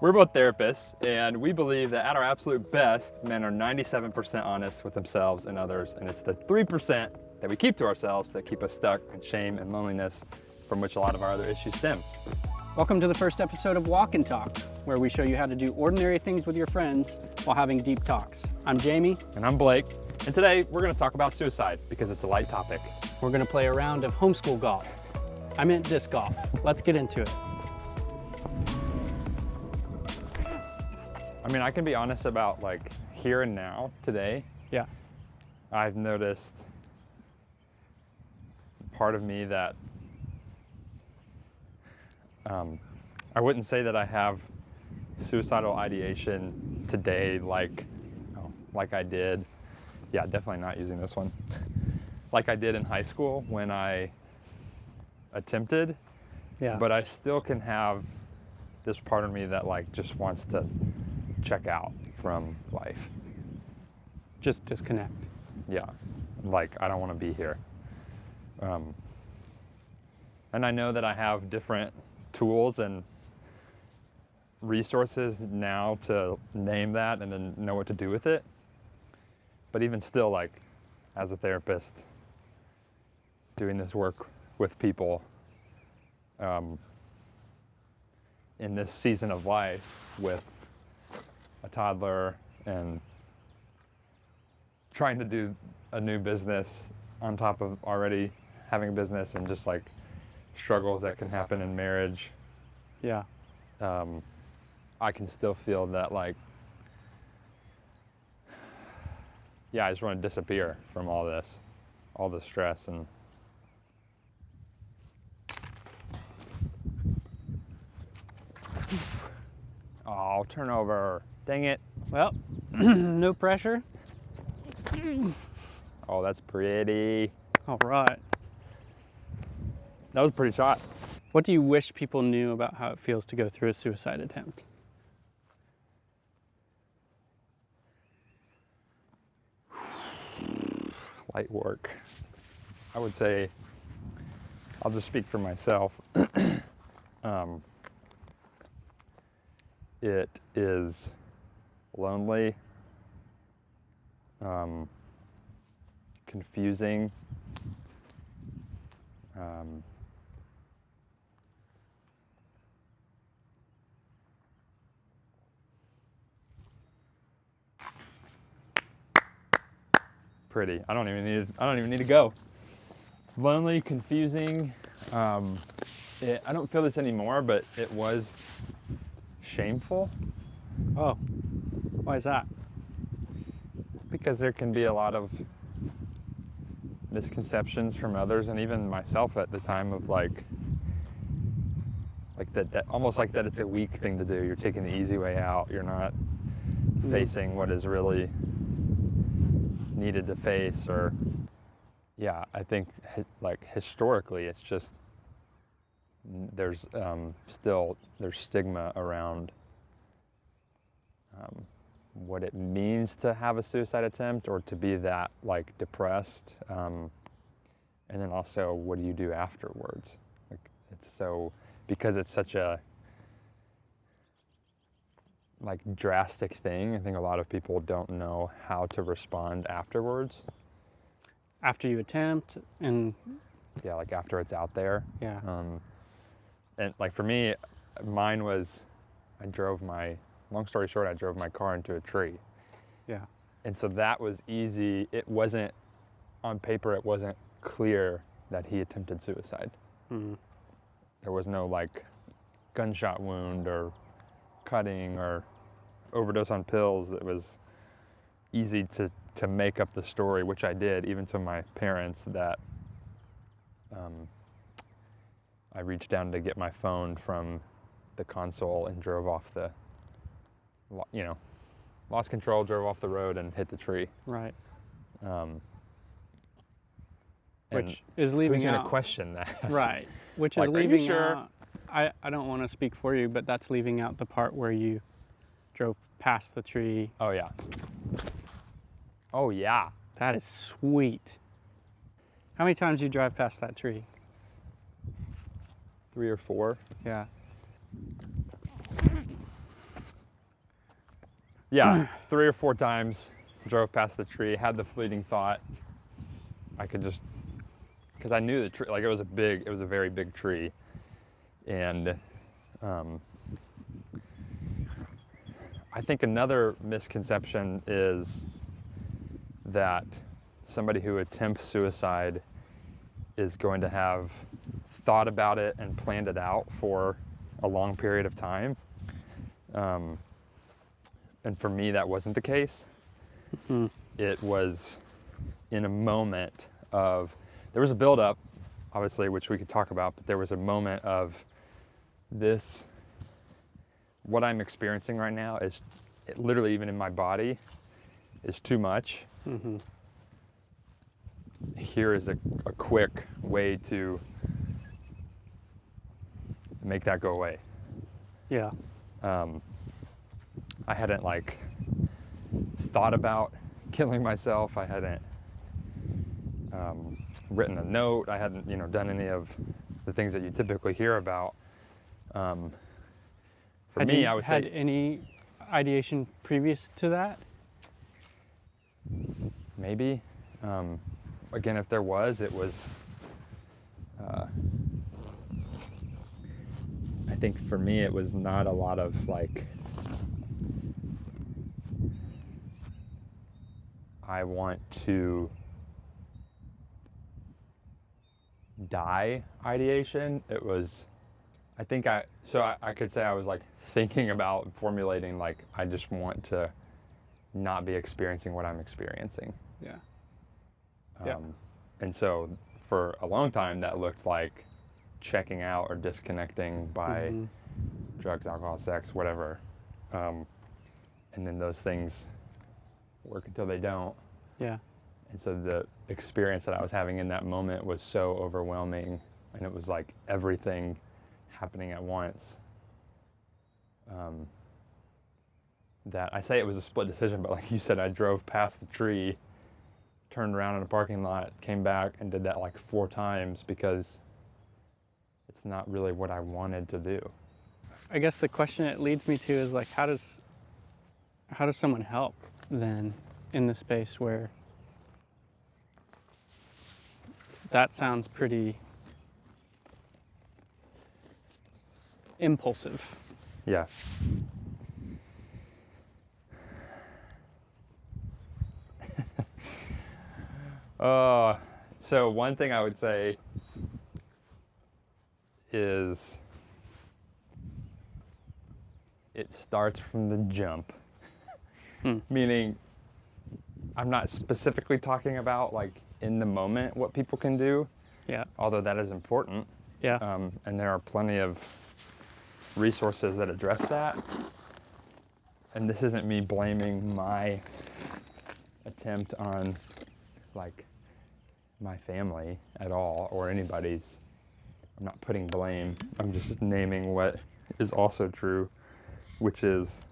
We're both therapists, and we believe that at our absolute best, men are 97% honest with themselves and others, and it's the 3% that we keep to ourselves that keep us stuck in shame and loneliness, from which a lot of our other issues stem. Welcome to the first episode of Walk and Talk, where we show you how to do ordinary things with your friends while having deep talks. I'm Jamie. And I'm Blake, and today we're going to talk about suicide because it's a light topic. We're going to play a round of homeschool golf. I meant disc golf. Let's get into it. I mean, I can be honest about like here and now, today. Yeah. I've noticed part of me that I wouldn't say that I have suicidal ideation today like I did. Yeah, definitely not using this one. Like I did in high school when I attempted. Yeah. But I still can have this part of me that like just wants to check out from life. Just disconnect. Yeah, like I don't want to be here. And I know that I have different tools and resources now to name that and then know what to do with it. But even still, like as a therapist, doing this work with people in this season of life with a toddler and trying to do a new business on top of already having a business and just like struggles that can happen in marriage. Yeah. I can still feel that like, yeah, I just want to disappear from all this stress and oh, turnover. Dang it. Well, no pressure. Oh, that's pretty. All right. That was a pretty shot. What do you wish people knew about how it feels to go through a suicide attempt? Light work. I would say, I'll just speak for myself. It is lonely, confusing, pretty. I don't even need to go. Lonely, confusing. I don't feel this anymore, but it was shameful. Oh, why is that? Because there can be a lot of misconceptions from others and even myself at the time of like that almost like that it's a weak thing to do. You're taking the easy way out. You're not facing what is really needed to face. Or yeah, I think like historically it's just there's stigma around what it means to have a suicide attempt or to be that like depressed, and then also what do you do afterwards? Like it's so, because it's such a like drastic thing, I think a lot of people don't know how to respond afterwards. After you attempt and yeah, like after it's out there. yeah. And like for me, mine was, long story short, I drove my car into a tree. Yeah. And so that was easy. It wasn't, on paper, it wasn't clear that he attempted suicide. Mm-hmm. There was no like gunshot wound or cutting or overdose on pills. It was easy to make up the story, which I did, even to my parents, that I reached down to get my phone from the console and drove off lost control, drove off the road and hit the tree. Right. And which is leaving who's out. going to question that? Right. Which like, is are you leaving sure? out. I don't want to speak for you, but that's leaving out the part where you drove past the tree. Oh yeah. Oh yeah. That is sweet. How many times do you drive past that tree? 3 or 4. Yeah. Yeah, 3 or 4 times drove past the tree, had the fleeting thought I could just, because I knew the tree, like it was a very big tree. And I think another misconception is that somebody who attempts suicide is going to have thought about it and planned it out for a long period of time. And for me, that wasn't the case. Mm-hmm. It was in a moment of, there was a buildup, obviously, which we could talk about, but there was a moment of this, what I'm experiencing right now is, literally even in my body, is too much. Mm-hmm. Here is a quick way to make that go away. Yeah. I hadn't like thought about killing myself. I hadn't written a note. I hadn't, done any of the things that you typically hear about. For me, I would say. Had any ideation previous to that? Maybe. Again, if there was, it was. I think for me, it was not a lot of like. I want to die ideation. It was, I think I could say I was like thinking about formulating like, I just want to not be experiencing what I'm experiencing. Yeah. And so for a long time that looked like checking out or disconnecting by drugs, alcohol, sex, whatever. And then those things work until they don't. Yeah. And so the experience that I was having in that moment was so overwhelming, and it was like everything happening at once. That I say it was a split decision, but like you said, I drove past the tree, turned around in a parking lot, came back and did that like 4 times because it's not really what I wanted to do. I guess the question it leads me to is like, how does someone help then in the space where that sounds pretty impulsive? Yeah. So one thing I would say is it starts from the jump. Meaning, I'm not specifically talking about like in the moment what people can do. Yeah. Although that is important. Yeah. And there are plenty of resources that address that. And this isn't me blaming my attempt on like my family at all or anybody's. I'm not putting blame. I'm just naming what is also true, which is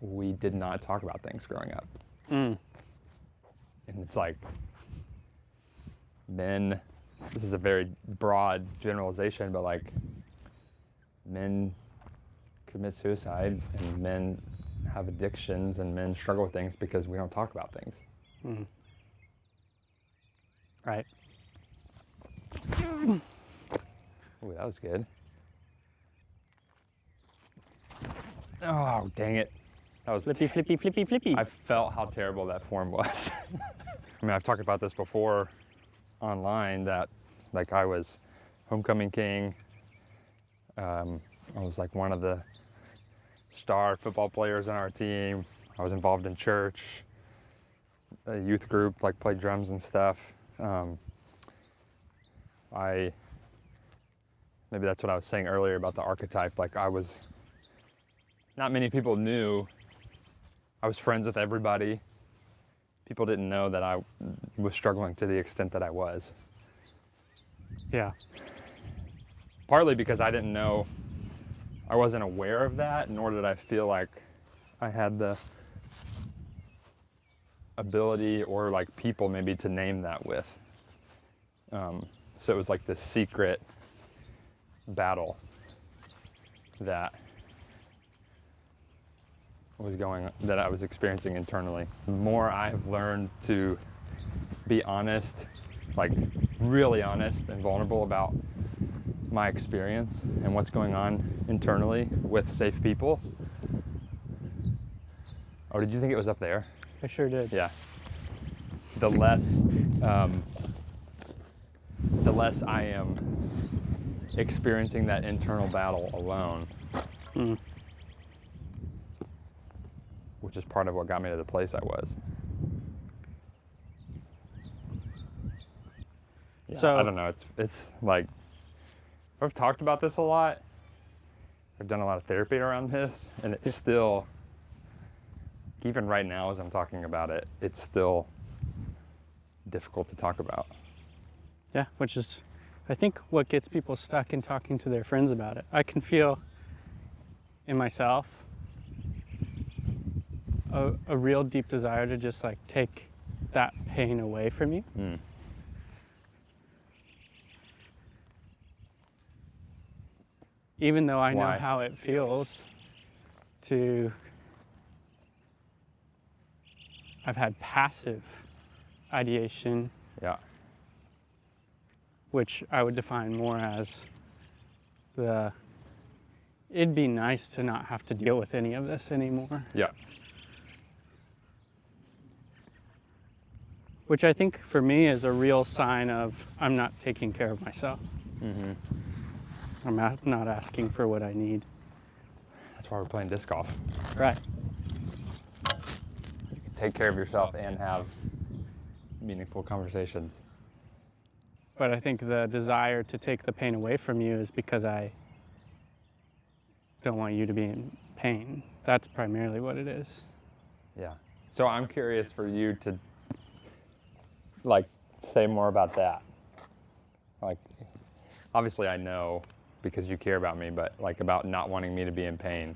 we did not talk about things growing up. And it's like men, this is a very broad generalization, but like men commit suicide and men have addictions and men struggle with things because we don't talk about things. Right. Ooh, that was good. Oh, dang it. That was Flippy, flippy, flippy, flippy. I felt how terrible that form was. I mean, I've talked about this before online that like I was homecoming king. I was like one of the star football players on our team. I was involved in church, a youth group, like played drums and stuff. Maybe that's what I was saying earlier about the archetype. Like not many people knew. I was friends with everybody. People didn't know that I was struggling to the extent that I was. Yeah. Partly because I didn't know, I wasn't aware of that, nor did I feel like I had the ability or like people maybe to name that with. So it was like this secret battle that that I was experiencing internally. The more I've learned to be honest, like really honest and vulnerable about my experience and what's going on internally with safe people. Oh, did you think it was up there? I sure did. Yeah. The less I am experiencing that internal battle alone, which is part of what got me to the place I was. Yeah, So I don't know. It's like I've talked about this a lot. I've done a lot of therapy around this, and it's still, even right now as I'm talking about it, it's still difficult to talk about. Yeah, which is, I think, what gets people stuck in talking to their friends about it. I can feel in myself a real deep desire to just like take that pain away from you. Even though I know Why? how it feels to, I've had passive ideation, Yeah. which I would define more as it'd be nice to not have to deal with any of this anymore. Yeah. Which I think for me is a real sign of I'm not taking care of myself. I'm not asking for what I need. That's why we're playing disc golf. Right. You can take care of yourself and have meaningful conversations. But I think the desire to take the pain away from you is because I don't want you to be in pain. That's primarily what it is. Yeah. So I'm curious for you to like say more about that. Like, obviously I know because you care about me, but like about not wanting me to be in pain.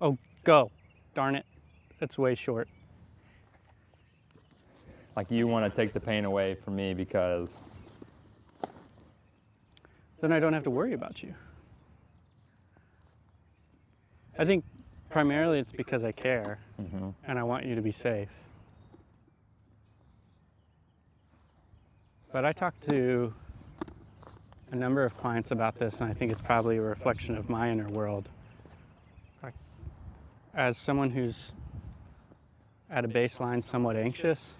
Oh, go. Darn it. It's way short. Like you want to take the pain away from me because Then I don't have to worry about you. I think primarily it's because I care and I want you to be safe. But I talked to a number of clients about this, and I think it's probably a reflection of my inner world. Like, as someone who's at a baseline somewhat anxious,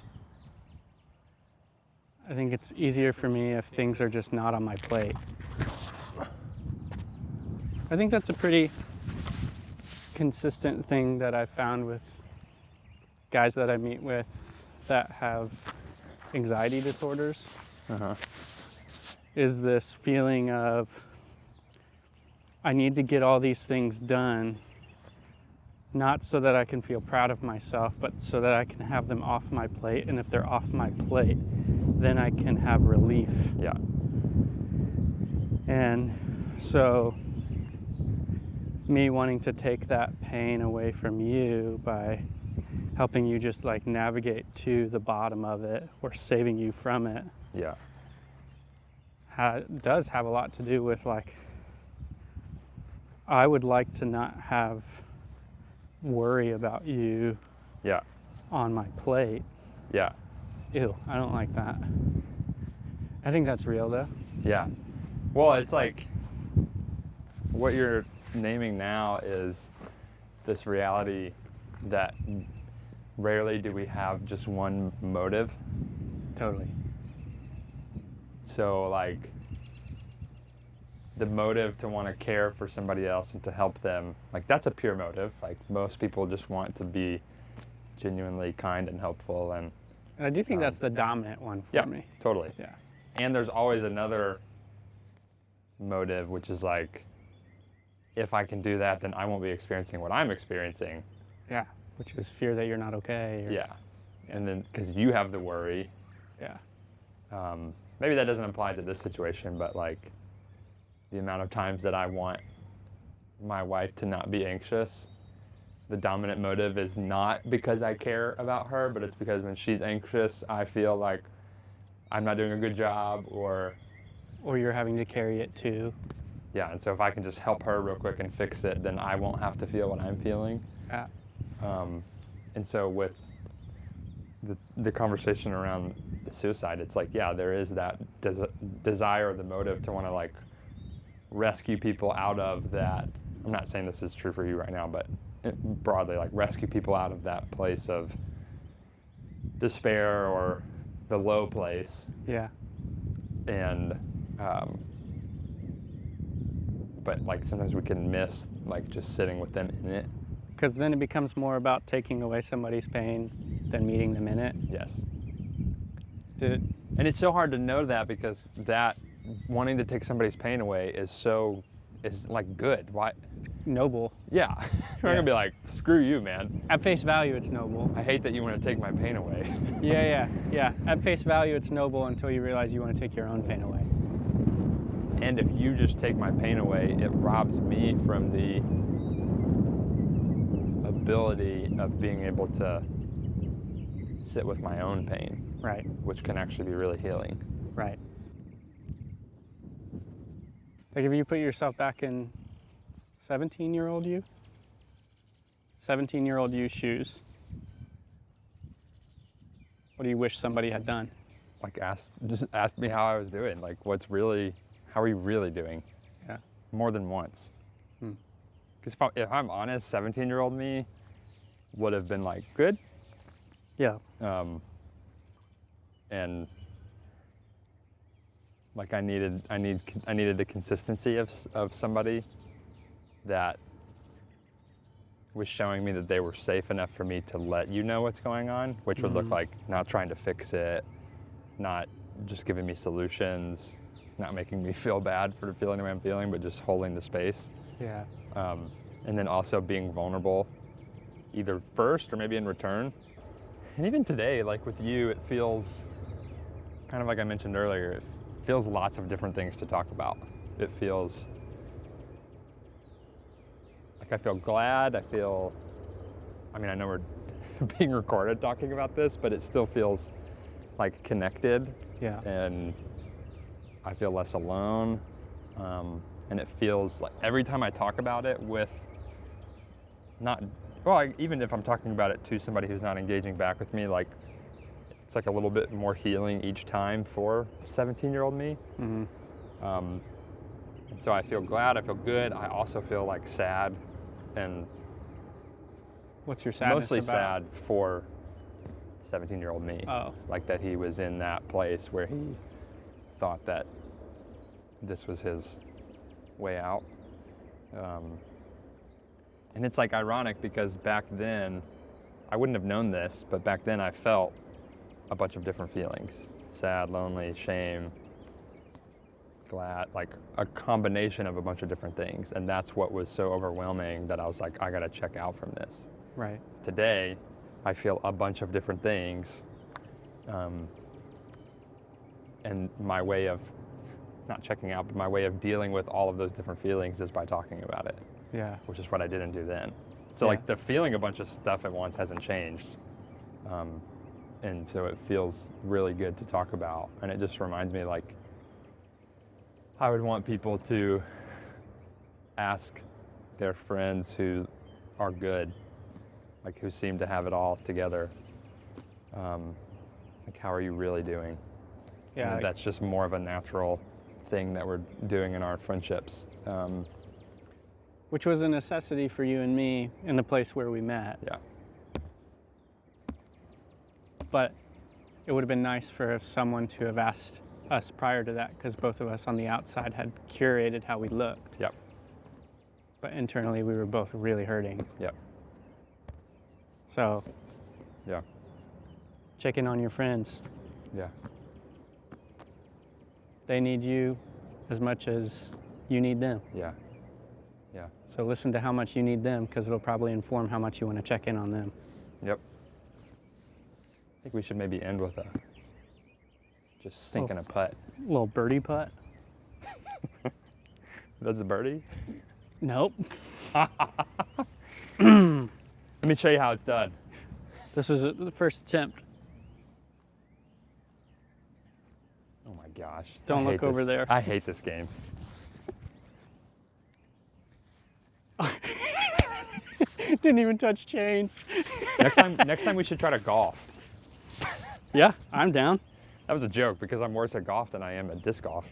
I think it's easier for me if things are just not on my plate. I think that's a pretty consistent thing that I've found with guys that I meet with that have anxiety disorders. Is this feeling of I need to get all these things done, not so that I can feel proud of myself, but so that I can have them off my plate. And if they're off my plate, then I can have relief. yeah. And so me wanting to take that pain away from you by helping you just like navigate to the bottom of it or saving you from it Yeah. does have a lot to do with like, I would like to not have worry about you Yeah. on my plate. Yeah. Ew, I don't like that. I think that's real though. Yeah. Well, it's like what you're naming now is this reality that rarely do we have just one motive. Totally. So like the motive to want to care for somebody else and to help them, like that's a pure motive. Like most people just want to be genuinely kind and helpful. And I do think that's the dominant one for yeah, me. totally. Yeah. And there's always another motive, which is like, if I can do that, then I won't be experiencing what I'm experiencing. Yeah. Which is fear that you're not okay. Or, Yeah. And then, because you have the worry. Yeah. Maybe that doesn't apply to this situation, but like the amount of times that I want my wife to not be anxious, the dominant motive is not because I care about her, but it's because when she's anxious, I feel like I'm not doing a good job, or Or you're having to carry it too. Yeah, and so if I can just help her real quick and fix it, then I won't have to feel what I'm feeling. Yeah. And so with the conversation around the suicide, it's like, yeah, there is that desire or the motive to want to like rescue people out of that. I'm not saying this is true for you right now, but broadly, like rescue people out of that place of despair or the low place. Yeah. And but like sometimes we can miss like just sitting with them in it. Because then it becomes more about taking away somebody's pain than meeting them in it. Yes. Dude. And it's so hard to know that, because that wanting to take somebody's pain away is like good. Why? Noble. Yeah. You're gonna be like, screw you, man. At face value, it's noble. I hate that you want to take my pain away. Yeah. At face value, it's noble until you realize you want to take your own pain away. And if you just take my pain away, it robs me from the ability of being able to sit with my own pain. Right. Which can actually be really healing. Right. Like if you put yourself back in 17-year-old you, 17-year-old you's shoes, what do you wish somebody had done? Like just ask me how I was doing. Like how are you really doing? Yeah. More than once. Because if I'm honest, 17-year-old me would have been like, good. Yeah. And like I needed the consistency of somebody that was showing me that they were safe enough for me to let you know what's going on, which would look like not trying to fix it, not just giving me solutions, not making me feel bad for feeling the way I'm feeling, but just holding the space. Yeah. And then also being vulnerable, either first or maybe in return. And even today, like with you, it feels kind of like I mentioned earlier, it feels lots of different things to talk about. It feels like I feel glad, I know we're being recorded talking about this, but it still feels like connected. Yeah. And I feel less alone. And it feels like every time I talk about it even if I'm talking about it to somebody who's not engaging back with me, like it's like a little bit more healing each time for 17-year-old me. Mm-hmm. And so I feel glad, I feel good. I also feel like sad, and what's your sadness mostly about? sad for 17-year-old me. Oh. Like that he was in that place where he thought that this was his way out. And it's like ironic because back then, I wouldn't have known this, but back then I felt a bunch of different feelings. Sad, lonely, shame, glad, like a combination of a bunch of different things. And that's what was so overwhelming that I was like, I gotta check out from this. Right. Today, I feel a bunch of different things. And my way of, not checking out, but my way of dealing with all of those different feelings is by talking about it. Yeah. Which is what I didn't do then. So Yeah. like the feeling a bunch of stuff at once hasn't changed. And so it feels really good to talk about. And it just reminds me, like, I would want people to ask their friends who are good, like who seem to have it all together, like, how are you really doing? Yeah. And that's just more of a natural thing that we're doing in our friendships. Which was a necessity for you and me in the place where we met. Yeah. But it would have been nice for someone to have asked us prior to that, because both of us on the outside had curated how we looked. Yep. But internally, we were both really hurting. Yep. So, Yeah. check in on your friends. Yeah. They need you as much as you need them. Yeah. Yeah. So listen to how much you need them, because it'll probably inform how much you want to check in on them. Yep. I think we should maybe end with just sinking a putt. Little birdie putt. That's a birdie? Nope. Let me show you how it's done. This was the first attempt. Oh my gosh. Don't I look hate over this. there. I hate this game. Didn't even touch change. Next time we should try to golf. Yeah, I'm down. That was a joke because I'm worse at golf than I am at disc golf.